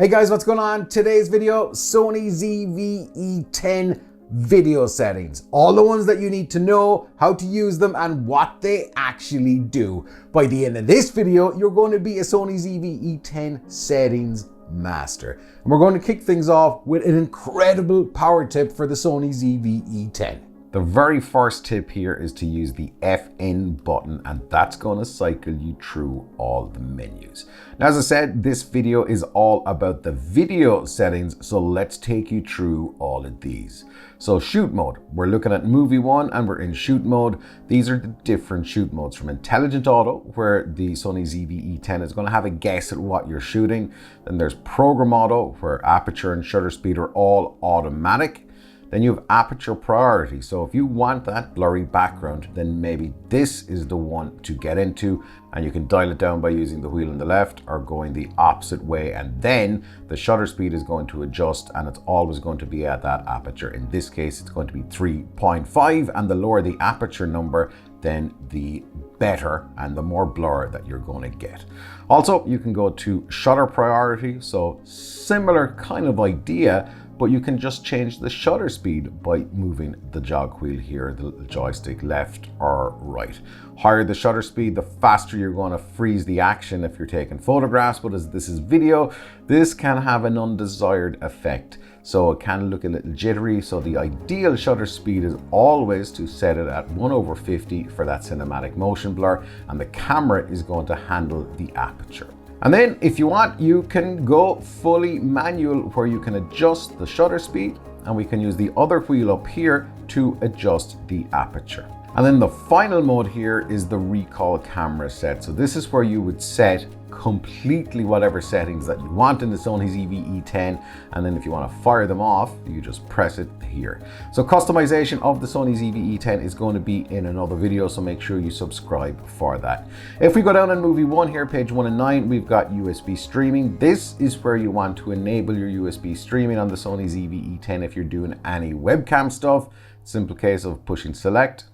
Hey guys, what's going on? Today's video, Sony ZVE-10 video settings. All the ones that you need to know, how to use them, and what they actually do. By the end of this video, you're going to be a Sony ZVE-10 settings master. And we're going to kick things off with an incredible power tip for the Sony ZVE-10. The very first tip here is to use the FN button, and that's going to cycle you through all the menus. Now, as I said, this video is all about the video settings, so let's take you through all of these. So shoot mode, we're looking at movie one and we're in shoot mode. These are the different shoot modes from intelligent auto, where the Sony ZVE-10 is going to have a guess at what you're shooting. Then there's program auto, where aperture and shutter speed are all automatic. Then you have aperture priority. So if you want that blurry background, then maybe this is the one to get into, and you can dial it down by using the wheel on the left or going the opposite way. And then the shutter speed is going to adjust, and it's always going to be at that aperture. In this case, it's going to be 3.5, and the lower the aperture number, then the better and the more blur that you're going to get. Also, you can go to shutter priority. So similar kind of idea, but you can just change the shutter speed by moving the jog wheel here, the joystick left or right. Higher the shutter speed, the faster you're going to freeze the action if you're taking photographs, but as this is video, this can have an undesired effect. So it can look a little jittery. So the ideal shutter speed is always to set it at 1/50 for that cinematic motion blur, and the camera is going to handle the aperture. And then if you want, you can go fully manual, where you can adjust the shutter speed, and we can use the other wheel up here to adjust the aperture. And then the final mode here is the recall camera set. So this is where you would set completely whatever settings that you want in the Sony ZVE-10, and then if you want to fire them off, you just press it here. So customization of the Sony ZVE-10 is going to be in another video, so make sure you subscribe for that. If we go down on movie one here, page 1 and 9, we've got USB streaming. This is where you want to enable your USB streaming on the Sony ZVE-10 if you're doing any webcam stuff. Simple case of pushing select,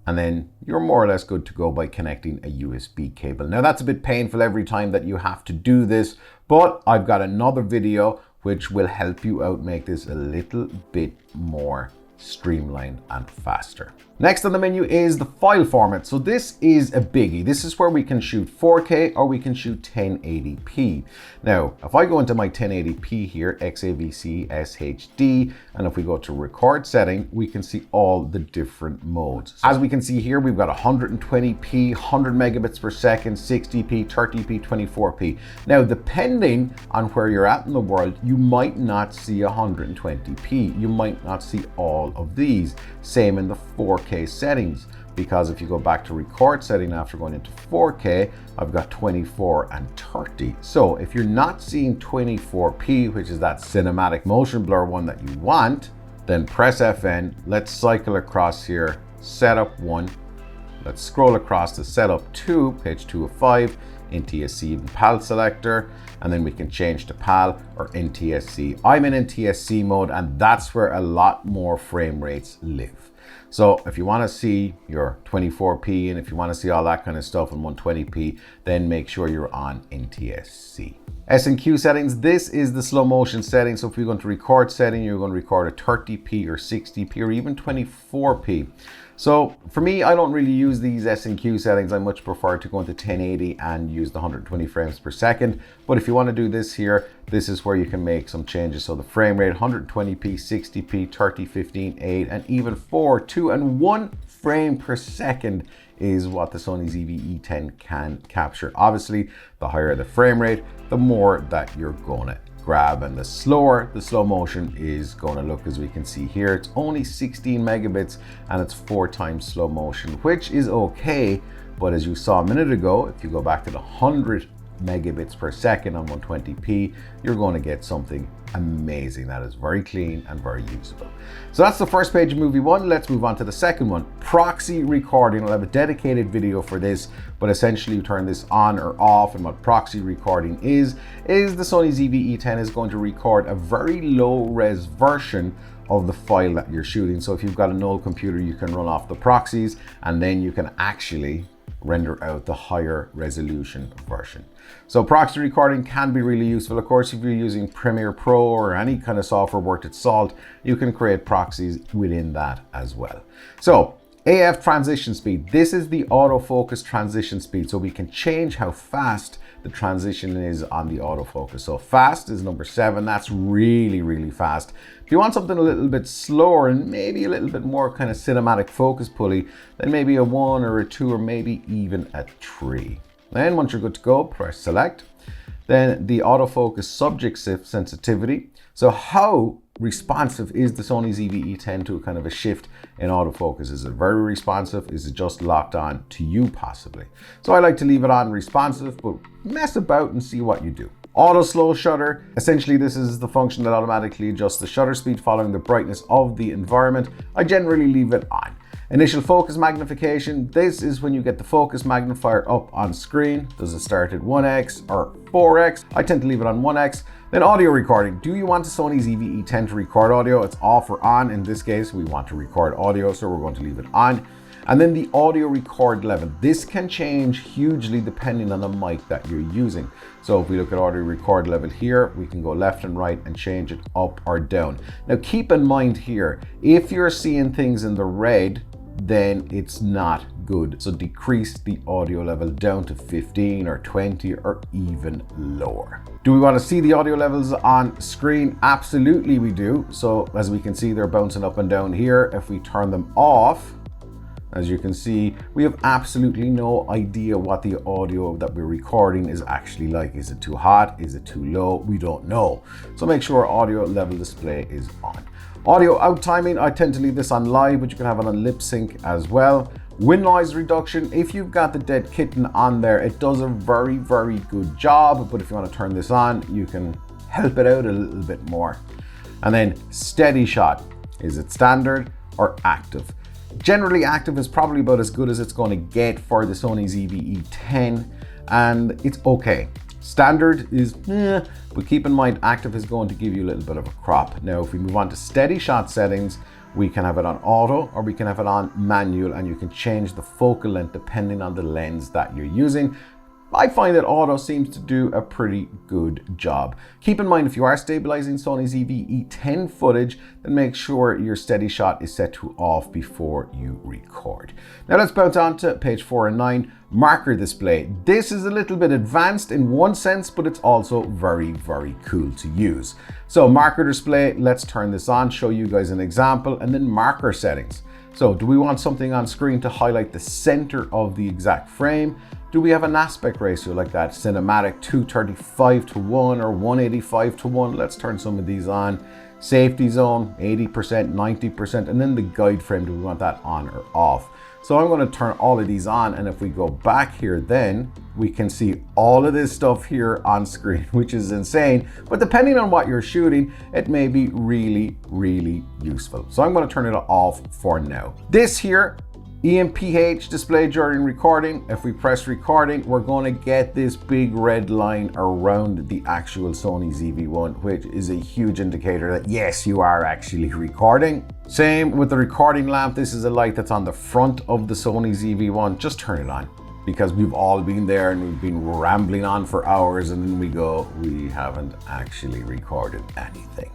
and then you're more or less good to go by connecting a USB cable. Now that's a bit painful every time that you have to do this, but I've got another video which will help you out, make this a little bit more streamlined and faster. Next on the menu is the file format. So this is a biggie. This is where we can shoot 4K or we can shoot 1080p. Now, if I go into my 1080p here, XAVC SHD, and if we go to record setting, we can see all the different modes. As we can see here, we've got 120p, 100 megabits per second, 60p, 30p, 24p. Now, depending on where you're at in the world, you might not see 120p. You might not see all of these. Same in the 4K settings, because if you go back to record setting after going into 4K, I've got 24 and 30. So if you're not seeing 24p, which is that cinematic motion blur one that you want, then press FN. Let's cycle across here, setup 1. Let's scroll across to setup 2, page 2 of 5, NTSC and PAL selector, and then we can change to PAL or NTSC. I'm in NTSC mode, and that's where a lot more frame rates live. So if you want to see your 24p and if you want to see all that kind of stuff in 120p, then make sure you're on NTSC. S&Q settings, this is the slow motion setting. So if you're going to record setting, you're going to record at 30p or 60p or even 24p. So for me, I don't really use these S&Q settings. I much prefer to go into 1080 and use the 120 frames per second. But if you want to do this here, this is where you can make some changes. So the frame rate, 120p, 60p, 30, 15, 8, and even 4, 2, and 1 frame per second is what the Sony ZVE-10 can capture. Obviously, the higher the frame rate, the more that you're gonna grab, and the slower the slow motion is going to look. As we can see here, it's only 16 megabits and it's 4 times slow motion, which is okay. But as you saw a minute ago, if you go back to the 100 megabits per second on 120p, you're going to get something amazing that is very clean and very usable. So that's the first page of movie one. Let's move on to the second one, proxy recording. I'll have a dedicated video for this, but essentially you turn this on or off, and what proxy recording is the Sony ZVE-10 is going to record a very low res version of the file that you're shooting. So if you've got an old computer, you can run off the proxies, and then you can actually render out the higher resolution version. So proxy recording can be really useful. Of course, if you're using Premiere Pro or any kind of software worth its salt, you can create proxies within that as well. So AF transition speed. This is the autofocus transition speed. So we can change how fast the transition is on the autofocus. So fast is number 7. That's really, really fast. If you want something a little bit slower and maybe a little bit more kind of cinematic focus pulley, then maybe a 1 or a 2 or maybe even a 3. Then once you're good to go, press select. Then the autofocus subject sensitivity. So how responsive is the Sony ZVE-10 to a kind of a shift in autofocus? Is it very responsive? Is it just locked on to you possibly? So I like to leave it on responsive, but mess about and see what you do. Auto slow shutter. Essentially, this is the function that automatically adjusts the shutter speed following the brightness of the environment. I generally leave it on. Initial focus magnification. This is when you get the focus magnifier up on screen. Does it start at 1x or 4x? I tend to leave it on 1x. Then audio recording. Do you want the Sony ZVE-10 to record audio? It's off or on. In this case, we want to record audio, so we're going to leave it on. And then the audio record level. This can change hugely depending on the mic that you're using. So if we look at audio record level here, we can go left and right and change it up or down. Now keep in mind here, if you're seeing things in the red, then it's not good. So decrease the audio level down to 15 or 20 or even lower. Do we want to see the audio levels on screen? Absolutely we do. So as we can see, they're bouncing up and down here. If we turn them off, as you can see, we have absolutely no idea what the audio that we're recording is actually like. Is it too hot? Is it too low? We don't know. So make sure audio level display is on. Audio out timing, I tend to leave this on live, but you can have it on lip sync as well. Wind noise reduction, if you've got the dead kitten on there, it does a very, very good job. But if you want to turn this on, you can help it out a little bit more. And then SteadyShot, is it standard or active? Generally active is probably about as good as it's going to get for the Sony ZVE-10, and it's okay. Standard is but keep in mind active is going to give you a little bit of a crop. Now if we move on to SteadyShot settings, we can have it on auto or we can have it on manual, and you can change the focal length depending on the lens that you're using. I find that auto seems to do a pretty good job. Keep in mind, if you are stabilizing Sony ZVE-10 footage, then make sure your SteadyShot is set to off before you record. Now let's bounce on to page 4 and 9, marker display. This is a little bit advanced in one sense, but it's also very, very cool to use. So marker display, let's turn this on, show you guys an example, and then marker settings. So do we want something on screen to highlight the center of the exact frame? Do we have an aspect ratio like that cinematic 235:1 or 185:1? Let's turn some of these on. Safety zone, 80%, 90%, and then the guide frame, do we want that on or off? So I'm going to turn all of these on, and if we go back here, then we can see all of this stuff here on screen, which is insane. But depending on what you're shooting, it may be really, really useful. So I'm going to turn it off for now. This here, EMPH display during recording. If we press recording, we're going to get this big red line around the actual Sony ZV-1, which is a huge indicator that yes, you are actually recording. Same with the recording lamp. This is a light that's on the front of the Sony ZV-1. Just turn it on, because we've all been there and we've been rambling on for hours, and then we go, we haven't actually recorded anything.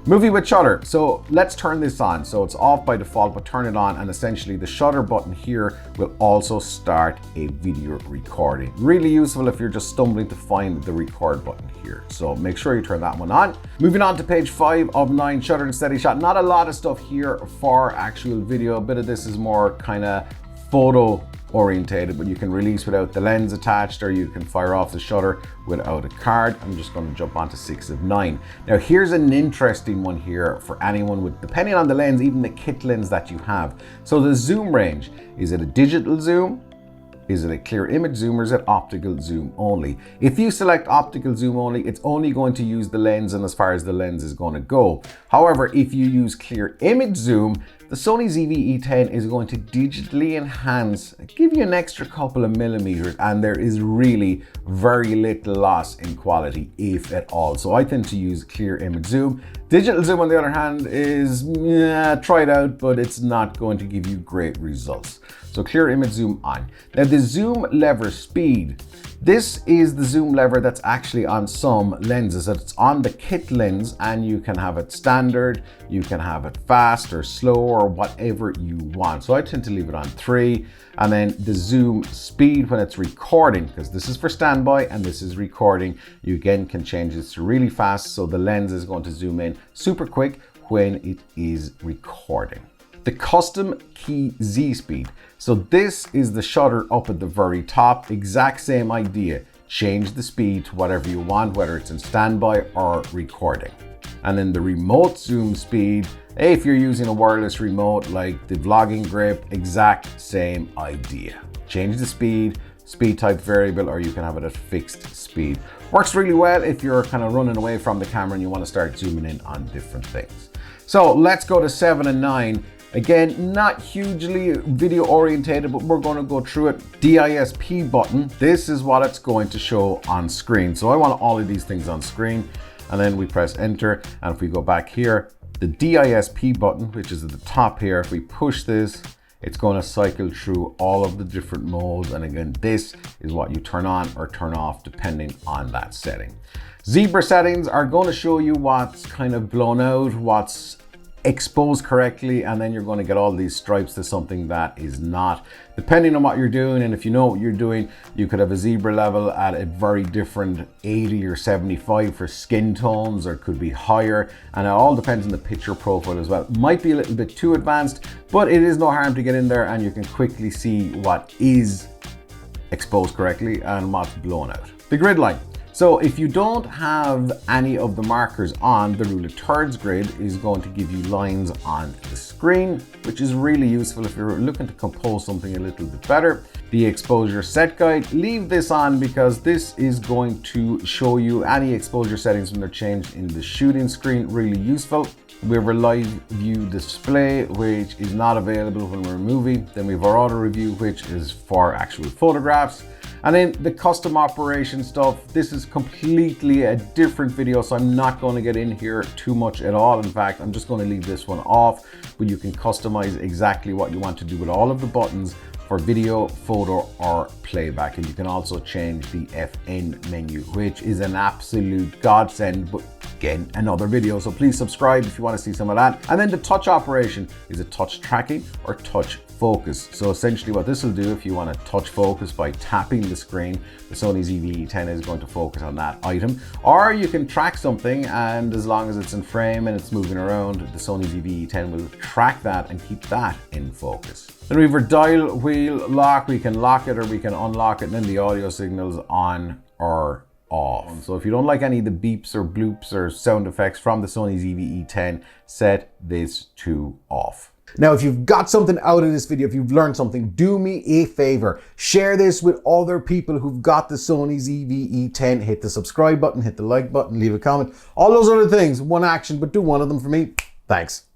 Movie with shutter. So let's turn this on. So it's off by default, but turn it on, and essentially the shutter button here will also start a video recording. Really useful if you're just stumbling to find the record button here. So make sure you turn that one on. Moving on to page 5 of 9, shutter and SteadyShot. Not a lot of stuff here for actual video. A bit of this is more kind of photo orientated, but you can release without the lens attached, or you can fire off the shutter without a card. I'm just going to jump on to 6 of 9. Now here's an interesting one here for anyone with, depending on the lens, even the kit lens that you have. So the zoom range, is it a digital zoom? Is it a clear image zoom, or is it optical zoom only? If you select optical zoom only, it's only going to use the lens and as far as the lens is going to go. However, if you use clear image zoom, the Sony ZVE-10 is going to digitally enhance, give you an extra couple of millimeters, and there is really very little loss in quality, if at all. So I tend to use clear image zoom. Digital zoom, on the other hand, is try it out, but it's not going to give you great results. So clear image zoom on. Now the zoom lever speed. This is the zoom lever that's actually on some lenses. It's on the kit lens, and you can have it standard, you can have it fast or slow or whatever you want. So I tend to leave it on 3. And then the zoom speed when it's recording, because this is for standby and this is recording, you again can change this to really fast, so the lens is going to zoom in super quick when it is recording. The custom key Z speed. So this is the shutter up at the very top, exact same idea. Change the speed to whatever you want, whether it's in standby or recording. And then the remote zoom speed, if you're using a wireless remote like the vlogging grip, exact same idea. Change the speed, speed type variable, or you can have it at fixed speed. Works really well if you're kind of running away from the camera and you want to start zooming in on different things. So let's go to 7 and 9. Again, not hugely video orientated, but we're going to go through it. DISP button, this is what it's going to show on screen. So I want all of these things on screen, and then we press enter. And if we go back here, the DISP button, which is at the top here, if we push this, it's going to cycle through all of the different modes. And again, this is what you turn on or turn off depending on that setting. Zebra settings are going to show you what's kind of blown out, what's exposed correctly, and then you're going to get all these stripes to something that is not, depending on what you're doing. And if you know what you're doing, you could have a zebra level at a very different 80 or 75 for skin tones, or it could be higher, and it all depends on the picture profile as well. Might be a little bit too advanced, but it is no harm to get in there and you can quickly see what is exposed correctly and what's blown out. The grid line. So if you don't have any of the markers on, the rule of thirds grid is going to give you lines on the screen, which is really useful if you're looking to compose something a little bit better. The exposure set guide, leave this on because this is going to show you any exposure settings when they're changed in the shooting screen, really useful. We have our live view display, which is not available when we're in a movie. Then we have our auto review, which is for actual photographs. And then the custom operation stuff, this is completely a different video, so I'm not going to get in here too much at all. In fact, I'm just going to leave this one off, but you can customize exactly what you want to do with all of the buttons for video, photo, or playback. And you can also change the FN menu, which is an absolute godsend, but again, another video. So please subscribe if you want to see some of that. And then the touch operation is a touch tracking or touch focus. So essentially what this will do, if you want to touch focus by tapping the screen, the Sony ZV-E10 is going to focus on that item. Or you can track something, and as long as it's in frame and it's moving around, the Sony ZV-E10 will track that and keep that in focus. Then we have our dial wheel lock. We can lock it or we can unlock it, and then the audio signals on or off. So if you don't like any of the beeps or bloops or sound effects from the Sony ZV-E10, set this to off. Now, if you've got something out of this video, if you've learned something, do me a favor. Share this with other people who've got the Sony ZV-E10. Hit the subscribe button, hit the like button, leave a comment. All those other things, one action, but do one of them for me. Thanks.